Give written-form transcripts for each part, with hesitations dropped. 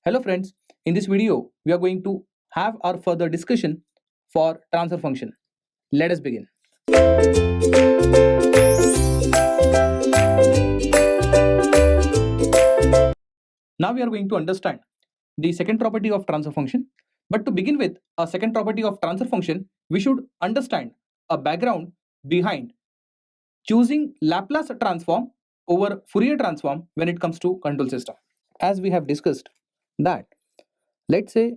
Hello friends, in this video we are going to have our further discussion for transfer function. Let us begin. Now we are going to understand the second property of transfer function. But to begin with a second property of transfer function, we should understand a background behind choosing Laplace transform over Fourier transform when it comes to control system. As we have discussed that, let's say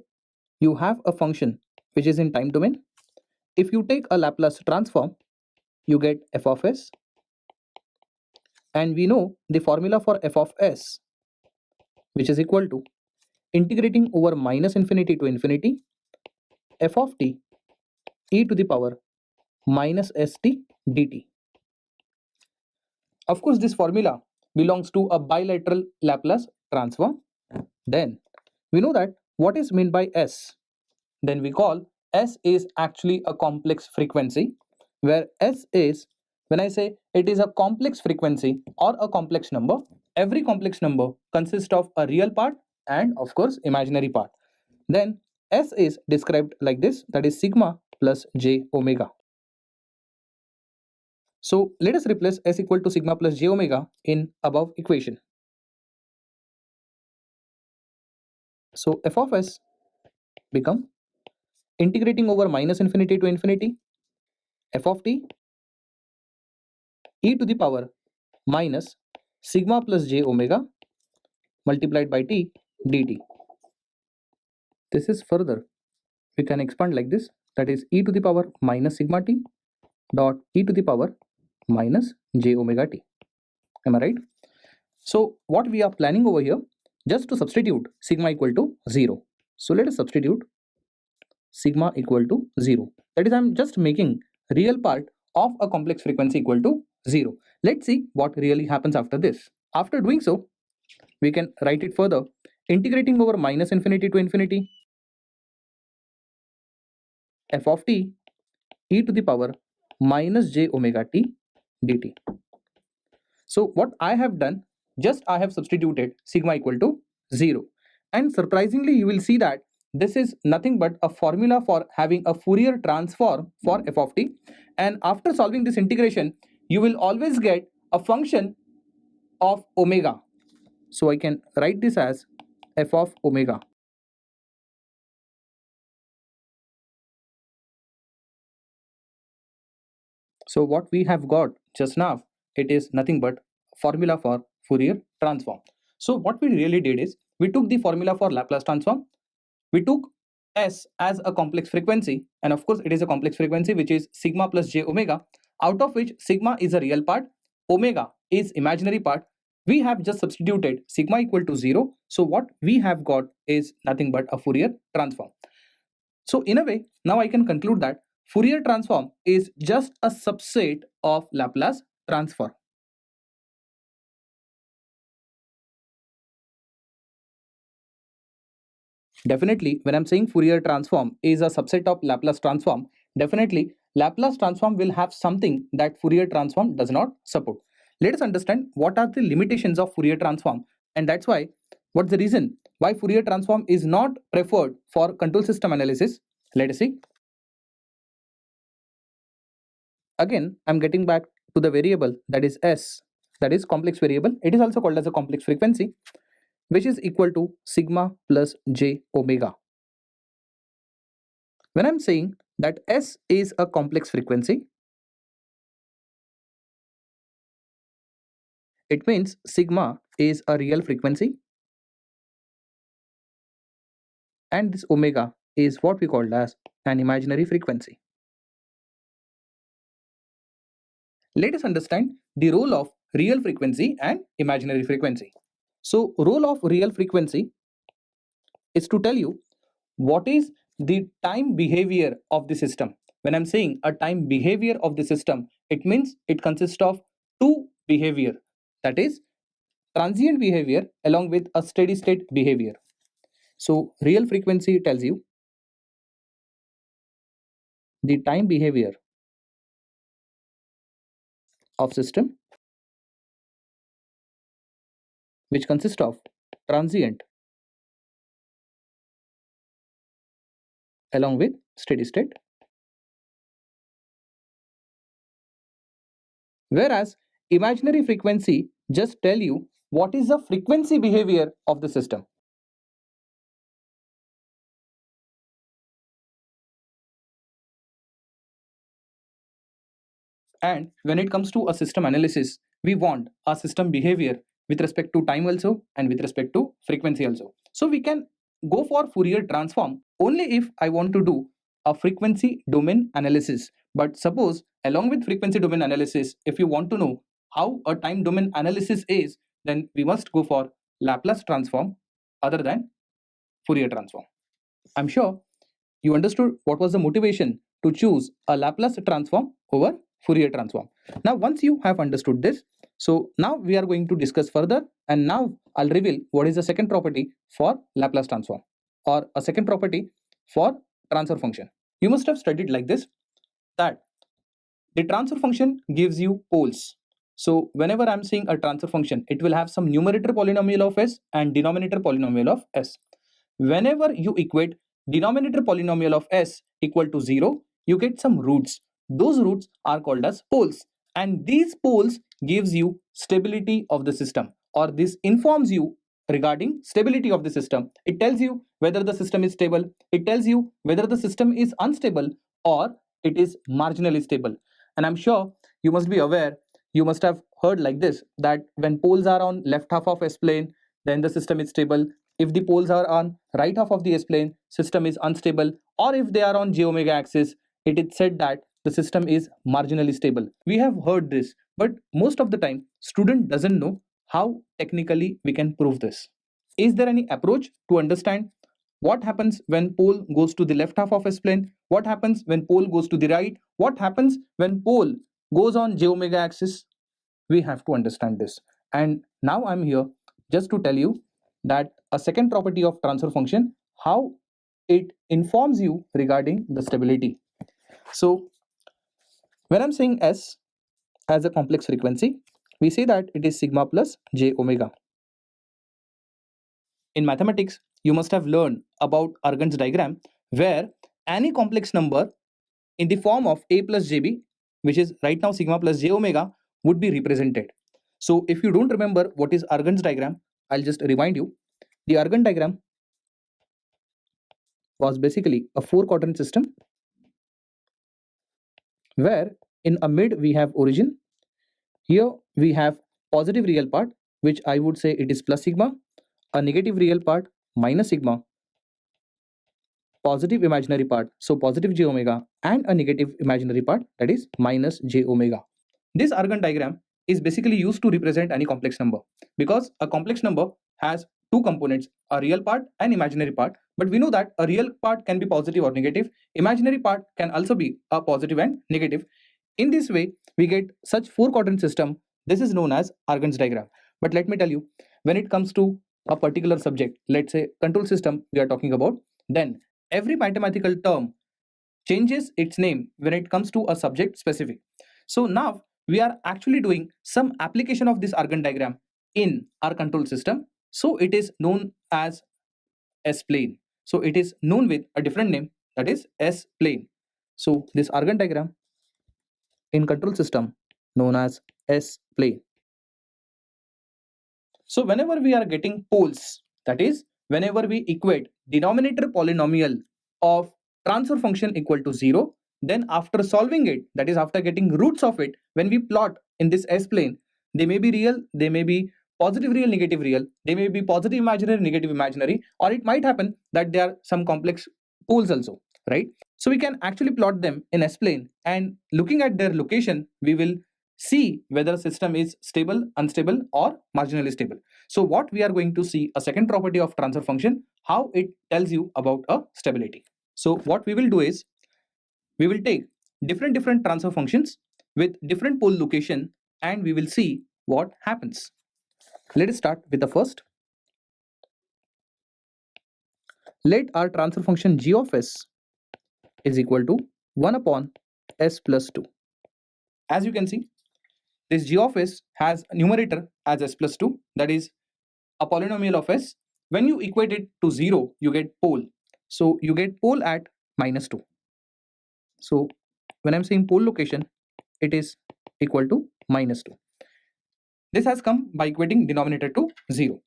you have a function which is in time domain. If you take a Laplace transform, you get f of s, and we know the formula for f of s, which is equal to integrating over minus infinity to infinity f of t e to the power minus st dt. Of course, this formula belongs to a bilateral Laplace transform. Then we know that what is meant by s. Then we call s is actually a complex frequency, where s is, when I say it is a complex frequency or a complex number, every complex number consists of a real part and of course imaginary part. Then s is described like this, that is sigma plus j omega. So let us replace s equal to sigma plus j omega in above equation. So f of s become integrating over minus infinity to infinity f of t e to the power minus sigma plus j omega multiplied by t dt. This is further, we can expand like this, that is e to the power minus sigma t dot e to the power minus j omega t. Am I right? So what we are planning over here, just to substitute sigma equal to 0. So let us substitute sigma equal to 0. That is, I'm just making real part of a complex frequency equal to 0. Let's see what really happens after this. After doing so, we can write it further, integrating over minus infinity to infinity f of t e to the power minus j omega t dt. So what I have done, just I have substituted sigma equal to 0. And surprisingly, you will see that this is nothing but a formula for having a Fourier transform for f of t. And after solving this integration, you will always get a function of omega. So I can write this as f of omega. So what we have got just now, it is nothing but formula for Fourier transform. So what we really did is, we took the formula for Laplace transform, we took s as a complex frequency, and of course it is a complex frequency which is sigma plus j omega, out of which sigma is a real part, omega is imaginary part. We have just substituted sigma equal to 0. So what we have got is nothing but a Fourier transform. So in a way, now I can conclude that Fourier transform is just a subset of Laplace transform. Definitely, when I'm saying Fourier transform is a subset of Laplace transform, definitely Laplace transform will have something that Fourier transform does not support. Let us understand what are the limitations of Fourier transform, and that's why, what's the reason why Fourier transform is not preferred for control system analysis. Let us see. Again, I'm getting back to the variable, that is s, that is complex variable. It is also called as a complex frequency, which is equal to sigma plus j omega. When I'm saying that s is a complex frequency, it means sigma is a real frequency and this omega is what we call as an imaginary frequency. Let us understand the role of real frequency and imaginary frequency. So role of real frequency is to tell you what is the time behavior of the system. When I'm saying a time behavior of the system, it means it consists of two behavior, that is transient behavior along with a steady state behavior. So real frequency tells you the time behavior of system, which consists of transient along with steady state. Whereas imaginary frequency just tell you what is the frequency behavior of the system. And when it comes to a system analysis, we want a system behavior with respect to time also and with respect to frequency also. So we can go for Fourier transform only if I want to do a frequency domain analysis. But suppose along with frequency domain analysis, if you want to know how a time domain analysis is, then we must go for Laplace transform other than Fourier transform. I'm sure you understood what was the motivation to choose a Laplace transform over Fourier transform. Now, once you have understood this, so now we are going to discuss further, and now I'll reveal what is the second property for Laplace transform or a second property for transfer function. You must have studied like this, that the transfer function gives you poles. So whenever I'm saying a transfer function, it will have some numerator polynomial of s and denominator polynomial of s. Whenever you equate denominator polynomial of s equal to 0, you get some roots. Those roots are called as poles, and these poles gives you stability of the system, or this informs you regarding stability of the system. It tells you whether the system is stable, it tells you whether the system is unstable or it is marginally stable. And I'm sure you must be aware, you must have heard like this, that when poles are on left half of S plane, then the system is stable. If the poles are on right half of the S plane, system is unstable. Or if they are on j omega axis, it is said that the system is marginally stable. We have heard this, but most of the time student doesn't know how technically we can prove this. Is there any approach to understand what happens when pole goes to the left half of S plane? What happens when pole goes to the right? What happens when pole goes on j omega axis? We have to understand this. And now I'm here just to tell you that a second property of transfer function, how it informs you regarding the stability. So when I'm saying S as a complex frequency, we say that it is sigma plus j omega. In mathematics, you must have learned about Argand's diagram, where any complex number in the form of a plus jb, which is right now sigma plus j omega, would be represented. So if you don't remember what is Argand's diagram, I'll just remind you. The Argand diagram was basically a four-quadrant system, where in a mid we have origin. Here we have positive real part, which I would say it is plus sigma, a negative real part minus sigma, positive imaginary part, so positive j omega, and a negative imaginary part, that is minus j omega. This Argand diagram is basically used to represent any complex number, because a complex number has two components, a real part and imaginary part. But we know that a real part can be positive or negative, imaginary part can also be a positive and negative. In this way, we get such four-quadrant system. This is known as Argand's diagram. But let me tell you, when it comes to a particular subject, let's say control system we are talking about, then every mathematical term changes its name when it comes to a subject specific. So now we are actually doing some application of this Argand diagram in our control system. So it is known as S-plane. So it is known with a different name, that is S-plane. So this Argand diagram in control system known as S-plane. So whenever we are getting poles, that is whenever we equate denominator polynomial of transfer function equal to 0, then after solving it, that is after getting roots of it, when we plot in this S-plane, they may be real, they may be positive real, negative real, they may be positive imaginary, negative imaginary, or it might happen that there are some complex poles also, right? So we can actually plot them in S-plane, and looking at their location, we will see whether system is stable, unstable, or marginally stable. So what we are going to see a second property of transfer function, how it tells you about a stability. So what we will do is, we will take different transfer functions with different pole location, and we will see what happens. Let us start with the first. Let our transfer function g of s is equal to 1 upon s plus 2. As you can see, this g of s has a numerator as s plus 2, that is a polynomial of s. When you equate it to 0, you get pole. So you get pole at minus 2. So when I'm saying pole location, it is equal to minus 2. This has come by equating denominator to 0.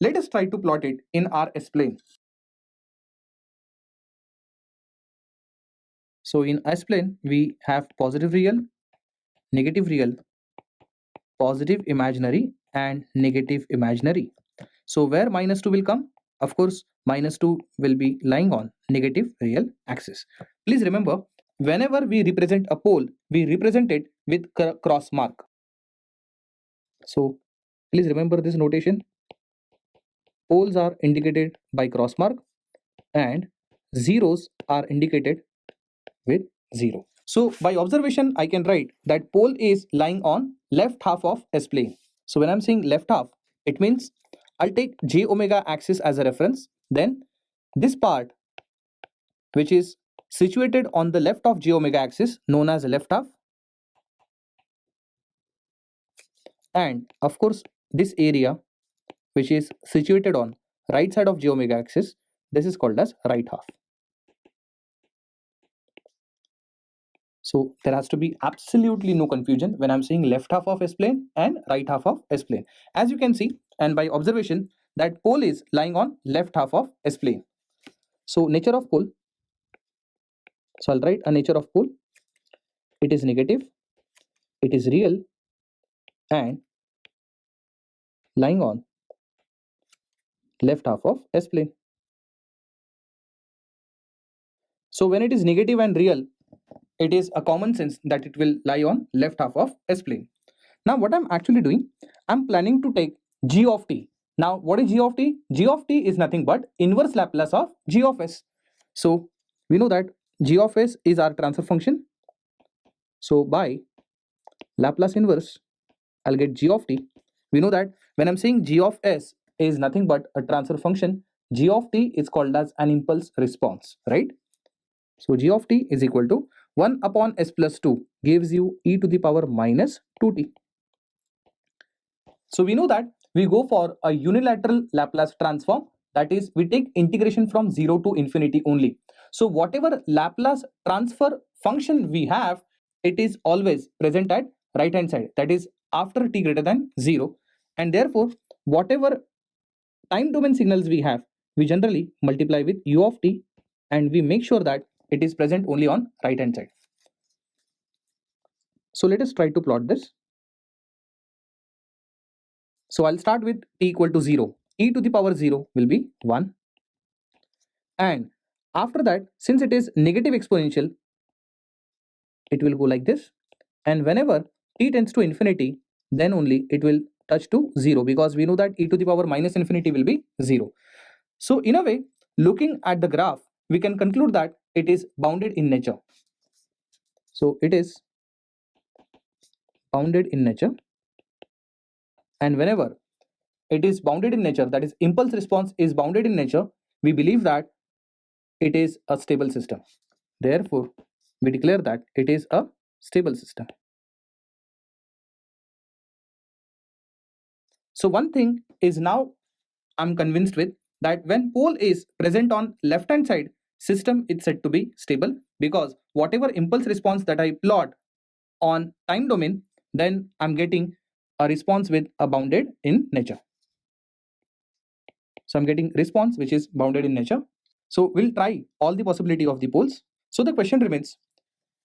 Let us try to plot it in our S-plane. So in S-plane, we have positive real, negative real, positive imaginary and negative imaginary. So where minus 2 will come? Of course, minus 2 will be lying on negative real axis. Please remember, whenever we represent a pole, we represent it with cross mark. So please remember this notation. Poles are indicated by cross mark and zeros are indicated with 0. So by observation, I can write that pole is lying on left half of S-plane. So when I'm saying left half, it means I'll take j omega axis as a reference. Then this part, which is situated on the left of j omega axis, known as left half. And of course, this area, which is situated on right side of j omega axis, this is called as right half. So there has to be absolutely no confusion when I'm saying left half of S-plane and right half of S-plane. As you can see, and by observation, that pole is lying on left half of S-plane. So nature of pole. So I'll write a nature of pole. It is negative, it is real, and lying on left half of S-plane. So when it is negative and real, it is a common sense that it will lie on left half of S-plane. Now what I'm actually doing, I'm planning to take g of t. Now what is g of t? G of t is nothing but inverse Laplace of g of s. So we know that g of s is our transfer function. So by Laplace inverse, I'll get g of t. We know that when I'm saying g of s is nothing but a transfer function, g of t is called as an impulse response, right? So g of t is equal to 1 upon s plus 2 gives you e to the power minus 2t. So we know that we go for a unilateral Laplace transform, that is we take integration from 0 to infinity only. So whatever Laplace transfer function we have, it is always present at right hand side, that is after t greater than 0, and therefore whatever time domain signals we have, we generally multiply with u of t and we make sure that it is present only on right hand side. So let us try to plot this. So I'll start with t equal to 0. E to the power 0 will be 1. And after that, since it is negative exponential, it will go like this. And whenever t tends to infinity, then only it will touch to 0, because we know that e to the power minus infinity will be 0. So in a way, looking at the graph, we can conclude that it is bounded in nature. So it is bounded in nature. And whenever it is bounded in nature, that is impulse response is bounded in nature, we believe that it is a stable system. Therefore, we declare that it is a stable system. So one thing is now I'm convinced with, that when pole is present on left hand side, system is said to be stable, because whatever impulse response that I plot on time domain, then I'm getting a response with a bounded in nature. So I'm getting response which is bounded in nature. So we'll try all the possibility of the poles. So the question remains,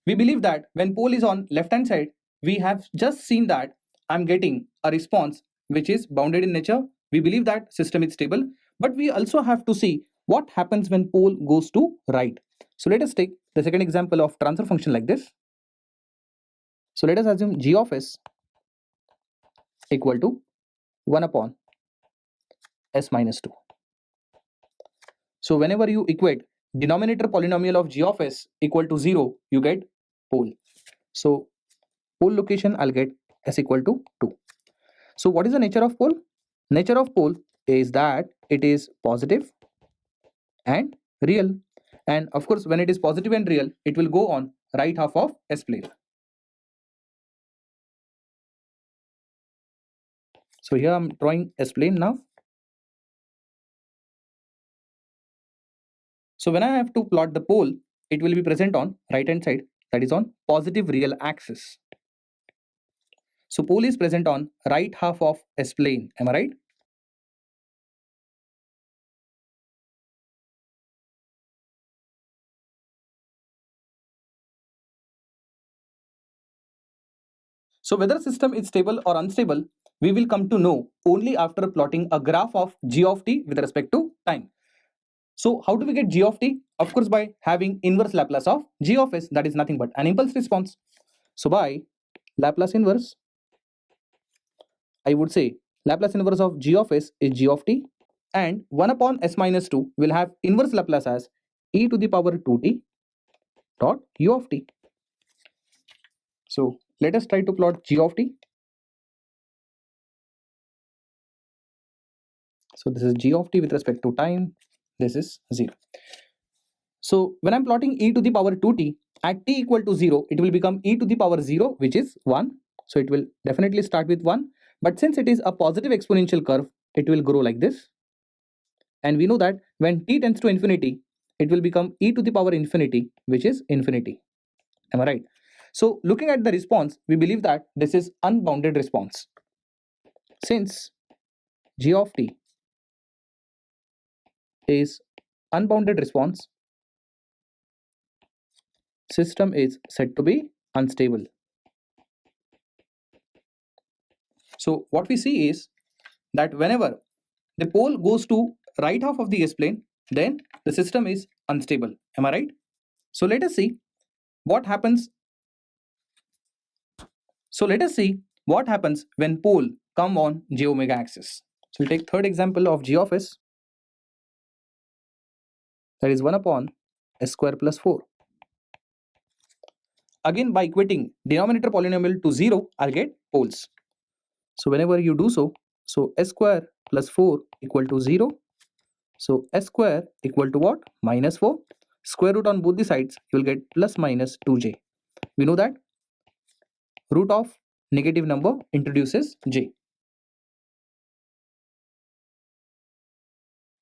we believe that when pole is on left hand side, we have just seen that I'm getting a response which is bounded in nature. We believe that system is stable, but we also have to see what happens when pole goes to right. So let us take the second example of transfer function like this. So let us assume g of s equal to 1 upon s minus 2. So whenever you equate denominator polynomial of g of s equal to 0, you get pole. So pole location, I'll get s equal to 2. So what is the nature of pole? Nature of pole is that it is positive and real. And of course, when it is positive and real, it will go on right half of S-plane. So here I'm drawing S-plane now. So when I have to plot the pole, it will be present on right hand side, that is on positive real axis. So pole is present on right half of S plane. Am I right? So whether system is stable or unstable, we will come to know only after plotting a graph of g of t with respect to time. So how do we get g of t? Of course, by having inverse Laplace of g of s, that is nothing but an impulse response. So by Laplace inverse, I would say Laplace inverse of g of s is g of t, and 1 upon s minus 2 will have inverse Laplace as e to the power 2t dot u of t. So let us try to plot g of t. So this is g of t with respect to time. This is 0. So when I'm plotting e to the power 2t at t equal to 0, it will become e to the power 0, which is 1. So it will definitely start with 1. But since it is a positive exponential curve, it will grow like this. And we know that when t tends to infinity, it will become e to the power infinity, which is infinity. Am I right? So looking at the response, we believe that this is unbounded response. Since g of t is unbounded response, system is said to be unstable. So what we see is that whenever the pole goes to right half of the S-plane, then the system is unstable. Am I right? So let us see what happens. So let us see what happens when pole come on j omega axis. So we'll take third example of g of s, that is 1 upon s square plus 4. Again, by equating denominator polynomial to 0, I'll get poles. So whenever you do so, s square plus 4 equal to 0. So s square equal to what? Minus 4. Square root on both the sides, you will get plus minus 2j. We know that root of negative number introduces j.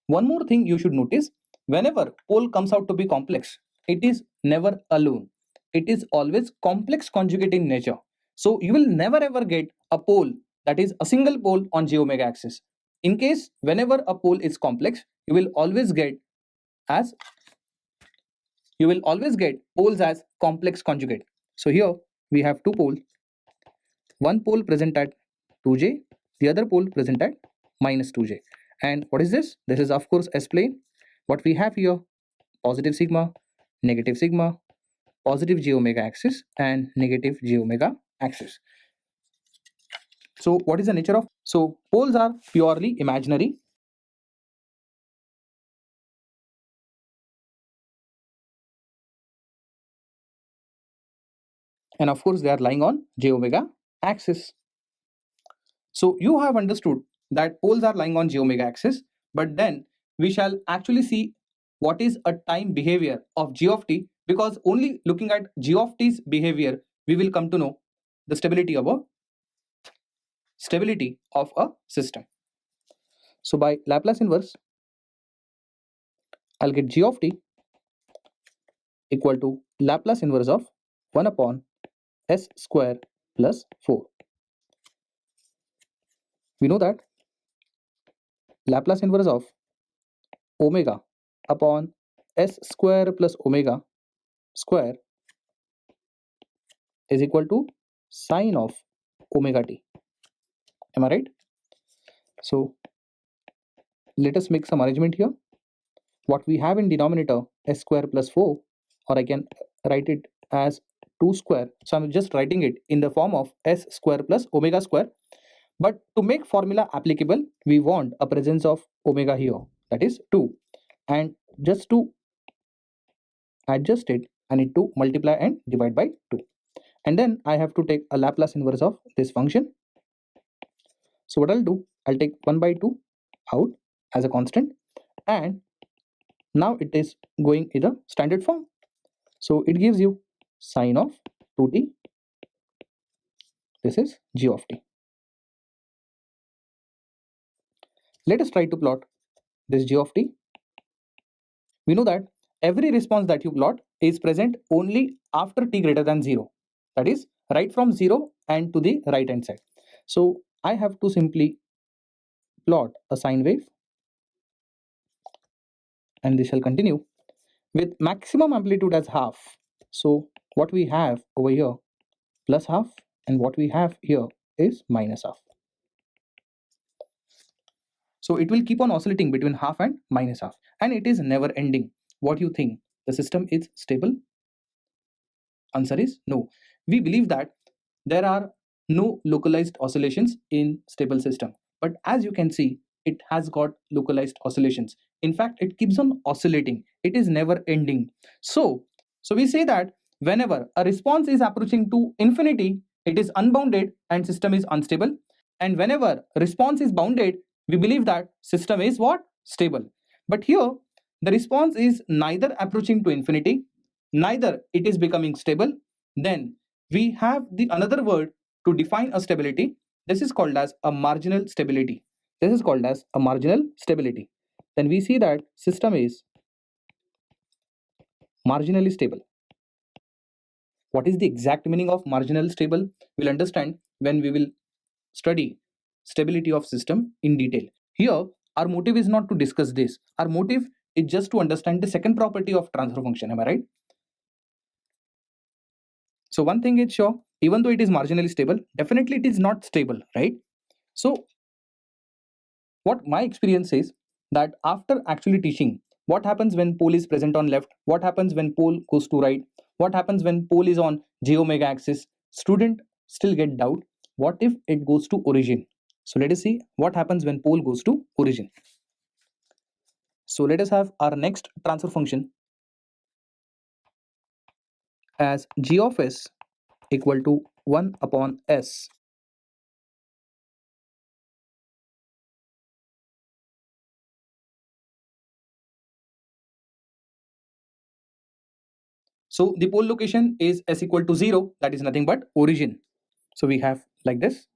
One more thing you should notice, whenever pole comes out to be complex, it is never alone. It is always complex conjugate in nature. So you will never ever get a pole that is a single pole on j omega axis. In case whenever a pole is complex, you will always get poles as complex conjugate. So here we have two poles, one pole present at 2j, the other pole present at minus 2j. And what is this? This is of course S plane. What we have here, positive sigma, negative sigma, positive j omega axis and negative j omega axis. So what is the nature of? So poles are purely imaginary. And of course they are lying on j omega axis. So you have understood that poles are lying on j omega axis, but then we shall actually see what is a time behavior of g of t, because only looking at g of t's behavior we will come to know the stability of a system. So by Laplace inverse, I'll get g of t equal to Laplace inverse of 1 upon s square plus 4. We know that Laplace inverse of omega upon s square plus omega square is equal to sine of omega t. Am I right? So let us make some arrangement here. What we have in denominator s square plus 4, or I can write it as 2 square. So I'm just writing it in the form of s square plus omega square. But to make formula applicable, we want a presence of omega here, that is 2. And just to adjust it, I need to multiply and divide by 2. And then I have to take a Laplace inverse of this function. So what I'll do, I'll take 1 by 2 out as a constant, and now it is going in the standard form. So it gives you sine of 2t. This is g of t. Let us try to plot this g of t. We know that every response that you plot is present only after t greater than 0. That is right from 0 and to the right hand side. So I have to simply plot a sine wave, and this shall continue with maximum amplitude as half. So what we have over here plus half, and what we have here is minus half. So it will keep on oscillating between half and minus half, and it is never ending. What do you think? The system is stable? Answer is no. We believe that there are no localized oscillations in stable system, but as you can see, it has got localized oscillations. In fact, it keeps on oscillating. It is never ending. So we say that whenever a response is approaching to infinity, it is unbounded and system is unstable. And whenever response is bounded, we believe that system is what? Stable. But here, the response is neither approaching to infinity, neither it is becoming stable. Then we have the another word to define a stability. This is called as a marginal stability. This is called as a marginal stability. Then we see that system is marginally stable. What is the exact meaning of marginal stable? We'll understand when we will study stability of system in detail. Here, our motive is not to discuss this. Our motive is just to understand the second property of transfer function. Am I right? So one thing is sure, even though it is marginally stable, definitely it is not stable, right? So what my experience is that after actually teaching what happens when pole is present on left, what happens when pole goes to right, what happens when pole is on j omega axis, student still get doubt, what if it goes to origin? So let us see what happens when pole goes to origin. So let us have our next transfer function as g of s equal to 1 upon s. So the pole location is s equal to 0, that is nothing but origin. So we have like this.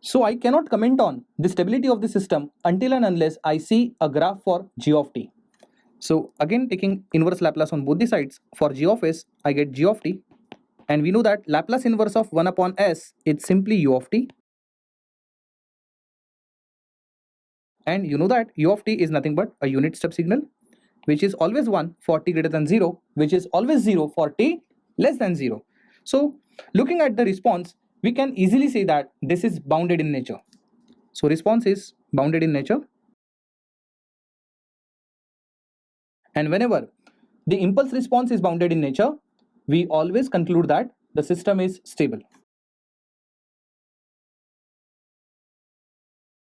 So I cannot comment on the stability of the system until and unless I see a graph for g of t. So again, taking inverse Laplace on both the sides, for g of s I get g of t, and we know that Laplace inverse of 1 upon s is simply u of t, and you know that u of t is nothing but a unit step signal which is always 1 for t greater than 0, which is always 0 for t less than 0. So looking at the response, we can easily say that this is bounded in nature. So response is bounded in nature, and whenever the impulse response is bounded in nature, we always conclude that the system is stable.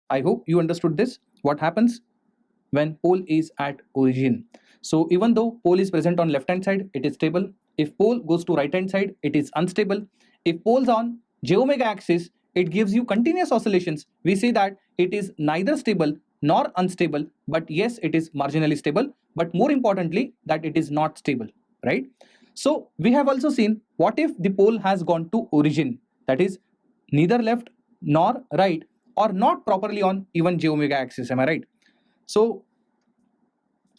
I hope you understood this. What happens when pole is at origin? So even though pole is present on left hand side, it is stable. If pole goes to right hand side, it is unstable. If pole's on j omega axis, it gives you continuous oscillations. We say that it is neither stable nor unstable, but yes, it is marginally stable, but more importantly that it is not stable, right? So we have also seen what if the pole has gone to origin, that is neither left nor right, or not properly on even j omega axis. Am I right? So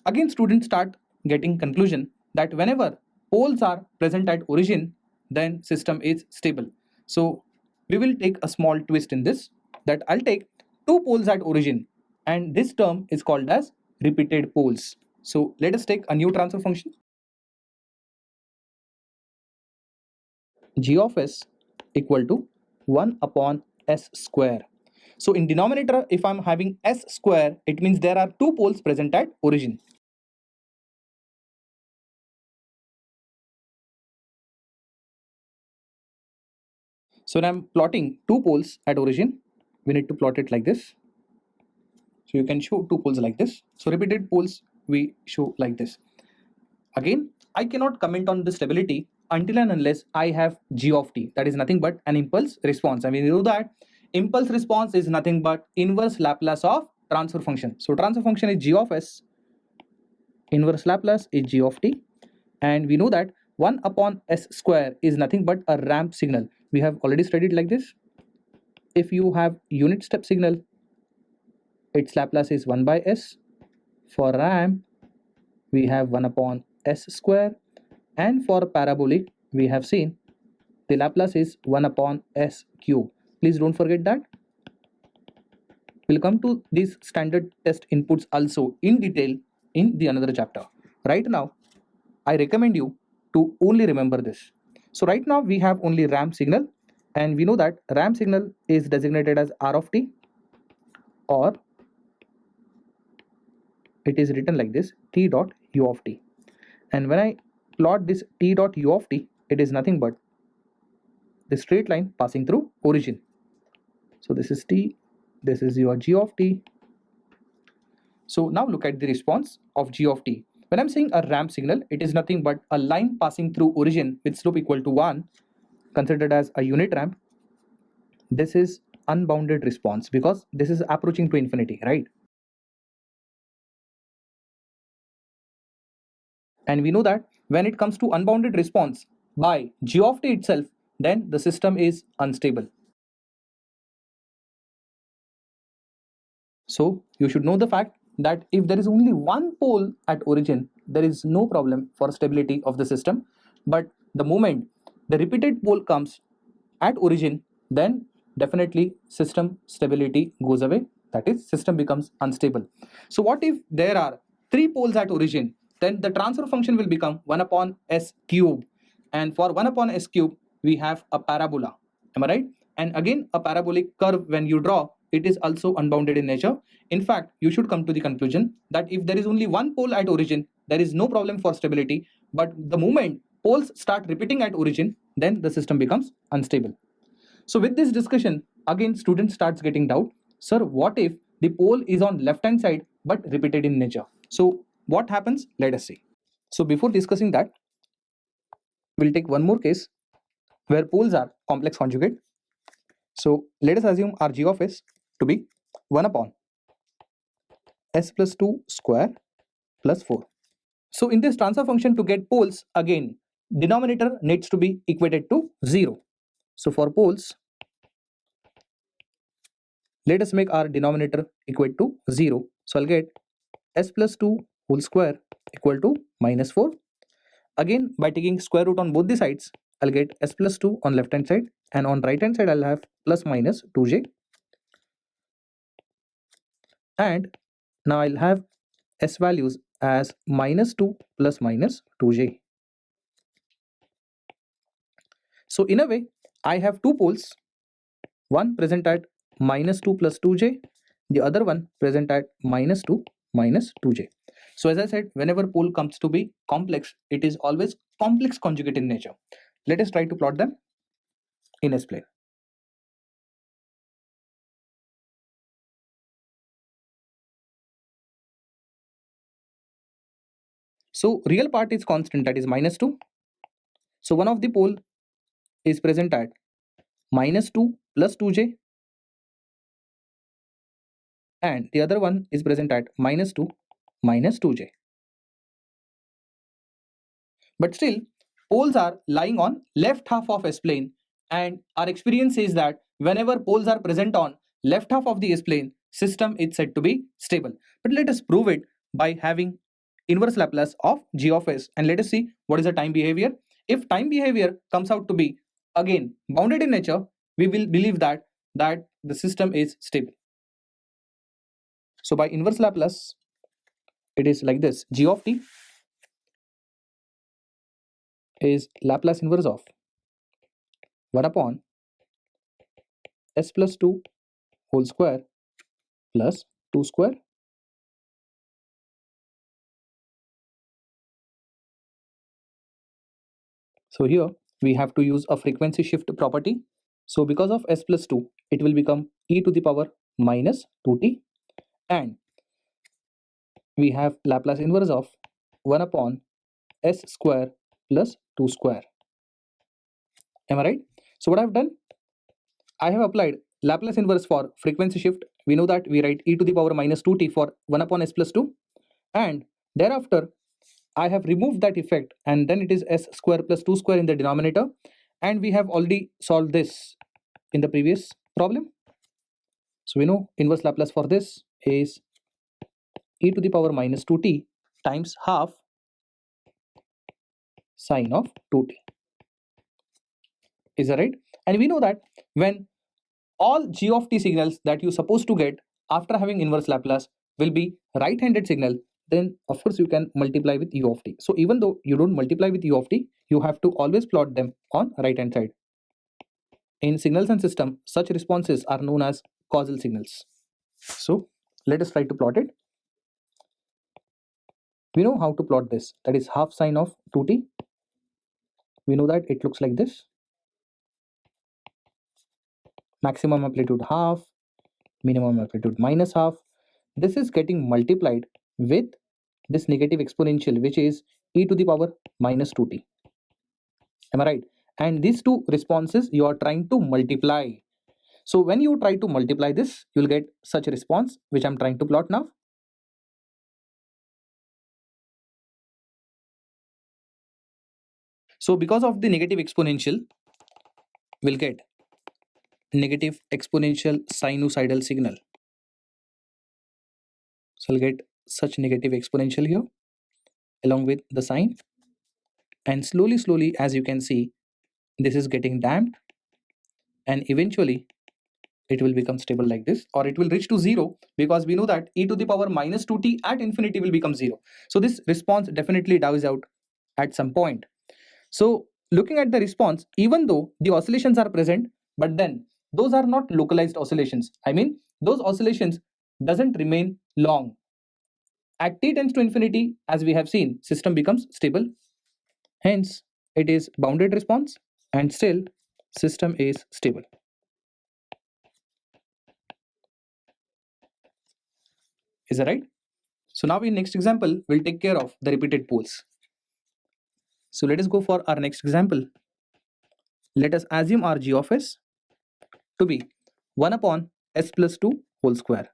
again, students start getting conclusion that whenever poles are present at origin, then system is stable. So we will take a small twist in this, that I'll take two poles at origin, and this term is called as repeated poles. So let us take a new transfer function, g of s equal to 1 upon s square. So in denominator, if I'm having s square, it means there are two poles present at origin. So when I'm plotting two poles at origin, we need to plot it like this. So you can show two poles like this. So repeated poles we show like this. Again, I cannot comment on the stability until and unless I have g of t. That is nothing but an impulse response. I mean, you know that impulse response is nothing but inverse Laplace of transfer function. So transfer function is g of s, inverse Laplace is g of t, and we know that 1 upon s square is nothing but a ramp signal. We have already studied like this. If you have unit step signal, its Laplace is 1 by s. For ramp, we have 1 upon s square, and for parabolic we have seen the Laplace is 1 upon s cube. Please don't forget that. We'll come to these standard test inputs also in detail in the another chapter. Right now, I recommend you to only remember this. So right now we have only ramp signal, and we know that ramp signal is designated as r of t, or it is written like this, t dot u of t. And when I plot this t dot u of t, it is nothing but the straight line passing through origin. So this is t, this is your g of t. So now look at the response of g of t. When I'm saying a ramp signal, it is nothing but a line passing through origin with slope equal to 1, considered as a unit ramp. This is unbounded response because this is approaching to infinity, right? And we know that when it comes to unbounded response by g of t itself, then the system is unstable. So you should know the fact that if there is only one pole at origin, there is no problem for stability of the system. But the moment the repeated pole comes at origin, then definitely system stability goes away. That is, system becomes unstable. So what if there are three poles at origin? Then the transfer function will become 1 upon s cube. And for 1 upon s cube, we have a parabola. Am I right? And again, a parabolic curve, when you draw, it is also unbounded in nature. In fact, you should come to the conclusion that if there is only one pole at origin, there is no problem for stability. But the moment poles start repeating at origin, then the system becomes unstable. So with this discussion, again student starts getting doubt. Sir, what if the pole is on left hand side but repeated in nature? So what happens? Let us see. So before discussing that, we'll take one more case where poles are complex conjugate. So let us assume our g of s to be 1 upon s plus 2 square plus 4. So in this transfer function, to get poles, again denominator needs to be equated to 0. So for poles, let us make our denominator equate to 0. So I'll get s plus 2 whole square equal to minus 4. Again, by taking square root on both the sides, I'll get s plus 2 on left hand side, and on right hand side I'll have plus minus 2j. And now I'll have s values as minus 2 plus minus 2j. So in a way, I have two poles, one present at minus 2 plus 2j, the other one present at minus 2 minus 2j. So as I said, whenever pole comes to be complex, it is always complex conjugate in nature. Let us try to plot them in S-plane. So real part is constant, that is minus 2. So one of the pole is present at minus 2 plus 2j, and the other one is present at minus 2 minus 2j. But still, poles are lying on left half of S-plane, and our experience says that whenever poles are present on left half of the S-plane, system is said to be stable. But let us prove it by having inverse Laplace of g of s, and let us see what is the time behavior. If time behavior comes out to be again bounded in nature, we will believe that the system is stable. So by inverse Laplace, it is like this: g of t is Laplace inverse of 1 upon s plus 2 whole square plus 2 square. So here we have to use a frequency shift property. So because of s plus 2, it will become e to the power minus 2t, and we have Laplace inverse of 1 upon s square plus 2 square. Am I right? So what I've done, I have applied Laplace inverse for frequency shift. We know that we write e to the power minus 2t for 1 upon s plus 2, and thereafter I have removed that effect, and then it is s square plus 2 square in the denominator, and we have already solved this in the previous problem. So we know inverse Laplace for this is e to the power minus 2t times half sine of 2t. Is that right? And we know that when all g of t signals that you're supposed to get after having inverse Laplace will be right-handed signal, then of course you can multiply with u of t. So even though you don't multiply with u of t, you have to always plot them on right-hand side. In signals and system, such responses are known as causal signals. So let us try to plot it. We know how to plot this. That is half sine of 2t. We know that it looks like this. Maximum amplitude half, minimum amplitude minus half. This is getting multiplied with this negative exponential, which is e to the power minus 2t. Am I right? And these two responses you are trying to multiply. So when you try to multiply this, you'll get such a response, which I'm trying to plot now. So because of the negative exponential, we'll get negative exponential sinusoidal signal. So I'll get such negative exponential here along with the sine, and slowly as you can see, this is getting damped, and eventually it will become stable like this, or it will reach to 0, because we know that e to the power minus 2t at infinity will become 0. So this response definitely dies out at some point. So looking at the response, even though the oscillations are present, but then those are not localized oscillations. I mean, those oscillations doesn't remain long. At t tends to infinity, as we have seen, system becomes stable. Hence, it is bounded response, and still system is stable. Is that right? So now in next example, we'll take care of the repeated poles. So let us go for our next example. Let us assume our g of s to be 1 upon s plus 2 whole square.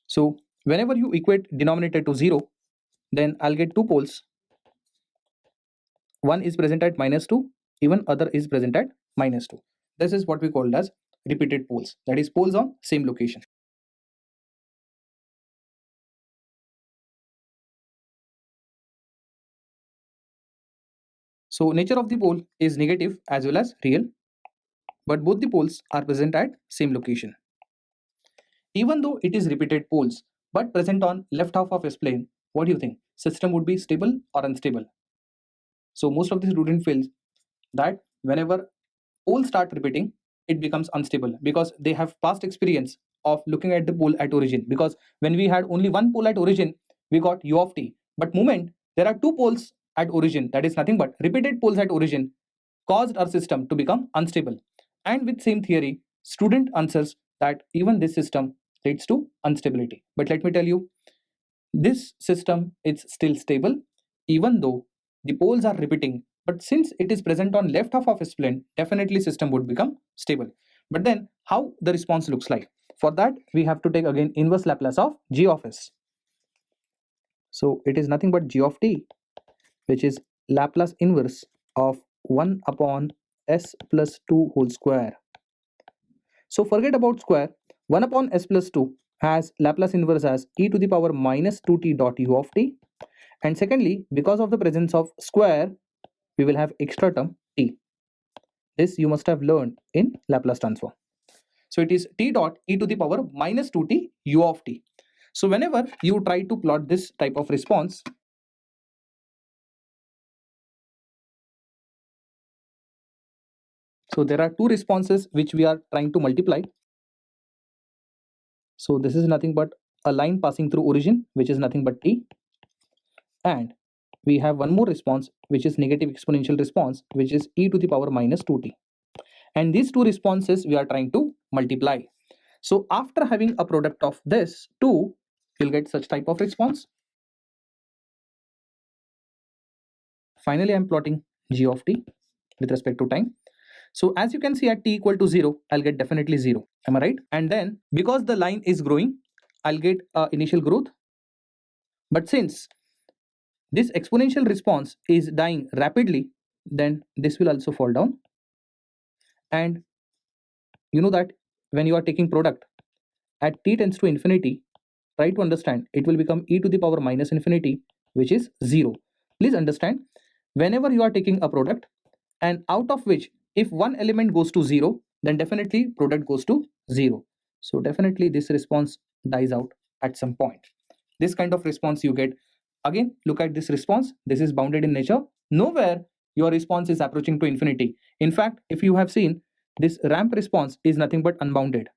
So whenever you equate denominator to 0, then I'll get two poles. One is present at minus 2, even other is present at minus 2. This is what we call as repeated poles, that is poles on same location. So nature of the pole is negative as well as real, but both the poles are present at same location. Even though it is repeated poles but present on left half of S-plane, what do you think? System would be stable or unstable? So most of the student feels that whenever poles start repeating, it becomes unstable, because they have past experience of looking at the pole at origin. Because when we had only one pole at origin, we got u of t. But moment there are two poles at origin, that is nothing but repeated poles at origin, caused our system to become unstable. And with same theory, student answers that even this system leads to instability. But let me tell you, this system is still stable even though the poles are repeating. But since it is present on left half of S-plane, definitely system would become stable. But then how the response looks like? For that, we have to take again inverse Laplace of g of s. So it is nothing but g of t, which is Laplace inverse of 1 upon s plus 2 whole square. So forget about square. 1 upon s plus 2 has Laplace inverse as e to the power minus 2t dot u of t. And secondly, because of the presence of square, we will have extra term t. This you must have learned in Laplace transform. So it is t dot e to the power minus 2t u of t. So whenever you try to plot this type of response, so there are two responses which we are trying to multiply. So this is nothing but a line passing through origin, which is nothing but t. And we have one more response, which is negative exponential response, which is e to the power minus 2t. And these two responses we are trying to multiply. So after having a product of this two, you'll get such type of response. Finally, I'm plotting g of t with respect to time. So as you can see, at t equal to 0, I'll get definitely 0. Am I right? And then because the line is growing, I'll get initial growth. But since this exponential response is dying rapidly, then this will also fall down. And you know that when you are taking product at t tends to infinity, try to understand, it will become e to the power minus infinity, which is 0. Please understand, whenever you are taking a product and out of which if one element goes to 0, then definitely product goes to 0. So definitely this response dies out at some point. This kind of response you get. Again, look at this response. This is bounded in nature. Nowhere your response is approaching to infinity. In fact, if you have seen, this ramp response is nothing but unbounded.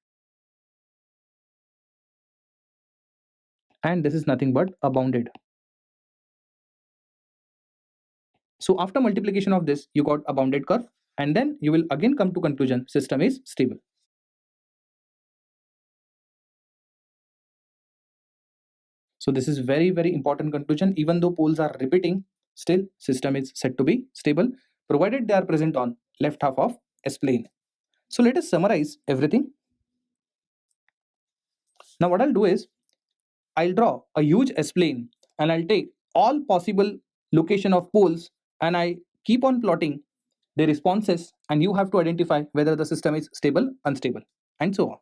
And this is nothing but a bounded. So after multiplication of this, you got a bounded curve, and then you will again come to conclusion system is stable. So this is very, very important conclusion. Even though poles are repeating, still system is said to be stable, provided they are present on left half of S-plane. So let us summarize everything. Now what I'll do is, I'll draw a huge S-plane and I'll take all possible location of poles and I keep on plotting the responses, and you have to identify whether the system is stable, unstable, and so on.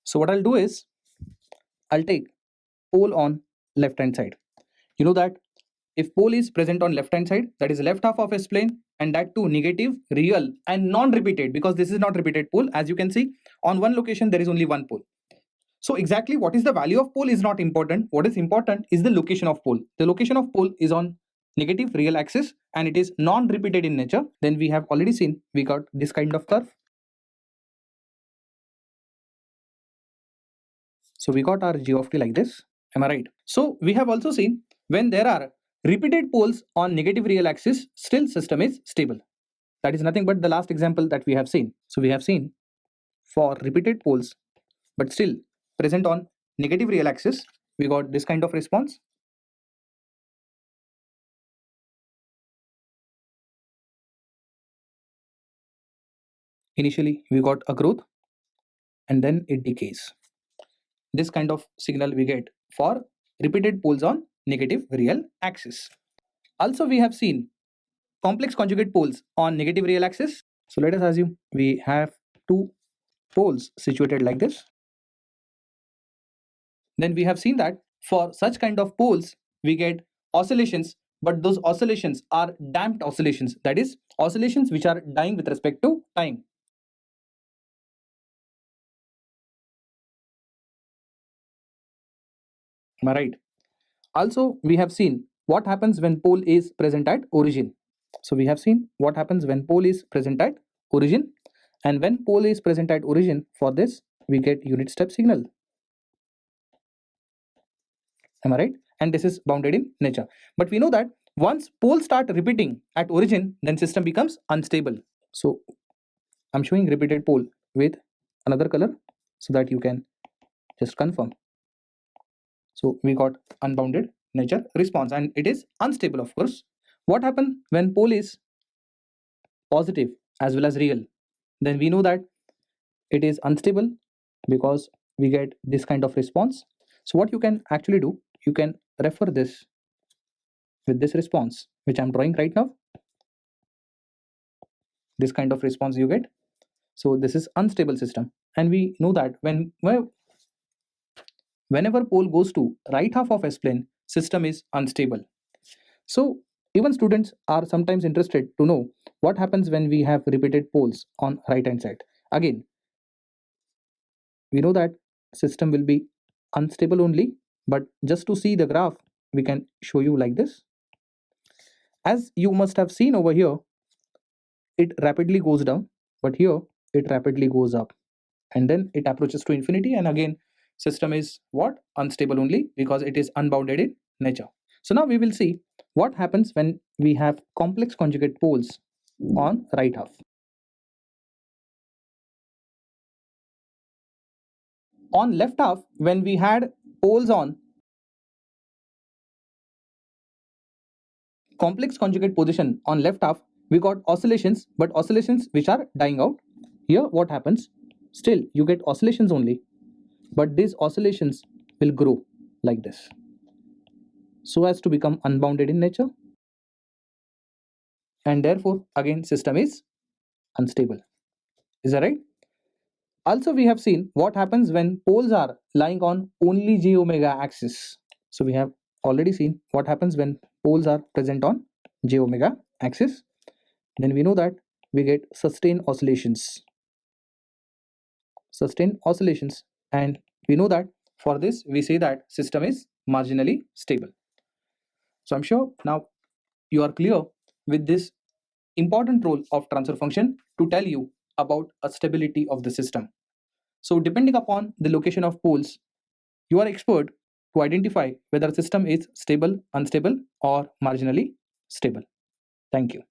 So what I'll do is, I'll take pole on left hand side. You know that if pole is present on left hand side, that is left half of S-plane, and that too negative, real, and non-repeated, because this is not repeated pole. As you can see, on one location there is only one pole. So exactly what is the value of pole is not important. What is important is the location of pole. The location of pole is on negative real axis and it is non-repeated in nature. Then we have already seen we got this kind of curve. So we got our g of t like this. Am I right? So we have also seen when there are repeated poles on negative real axis, still system is stable. That is nothing but the last example that we have seen. So we have seen for repeated poles but still present on negative real axis, we got this kind of response. Initially we got a growth and then it decays. This kind of signal we get for repeated poles on negative real axis. Also we have seen complex conjugate poles on negative real axis. So let us assume we have two poles situated like this. Then we have seen that for such kind of poles we get oscillations, but those oscillations are damped oscillations, that is oscillations which are dying with respect to time. Am I right? Also we have seen what happens when pole is present at origin. So we have seen what happens when pole is present at origin, and when pole is present at origin, for this we get unit step signal. Am I right? And this is bounded in nature. But we know that once poles start repeating at origin, then system becomes unstable. So I'm showing repeated pole with another color so that you can just confirm. So we got unbounded nature response and it is unstable, of course. What happens when pole is positive as well as real? Then we know that it is unstable because we get this kind of response. So what you can actually do, you can refer this with this response which I'm drawing right now. This kind of response you get. So this is unstable system, and we know that whenever pole goes to right half of S-plane, system is unstable. So even students are sometimes interested to know what happens when we have repeated poles on right hand side. Again, we know that system will be unstable only, but just to see the graph we can show you like this. As you must have seen over here, it rapidly goes down, but here it rapidly goes up, and then it approaches to infinity, and again system is what? Unstable only because it is unbounded in nature. So now we will see what happens when we have complex conjugate poles on right half. On left half, when we had poles on complex conjugate position on left half, we got oscillations, but oscillations which are dying out. Here what happens? Still you get oscillations only, but these oscillations will grow like this so as to become unbounded in nature, and therefore again system is unstable. Is that right? Also, we have seen what happens when poles are lying on only j omega axis. So we have already seen what happens when poles are present on j omega axis. Then we know that we get sustained oscillations. And we know that for this we say that system is marginally stable. So I'm sure now you are clear with this important role of transfer function to tell you about a stability of the system. So depending upon the location of poles, you are expert to identify whether a system is stable, unstable, or marginally stable. Thank you.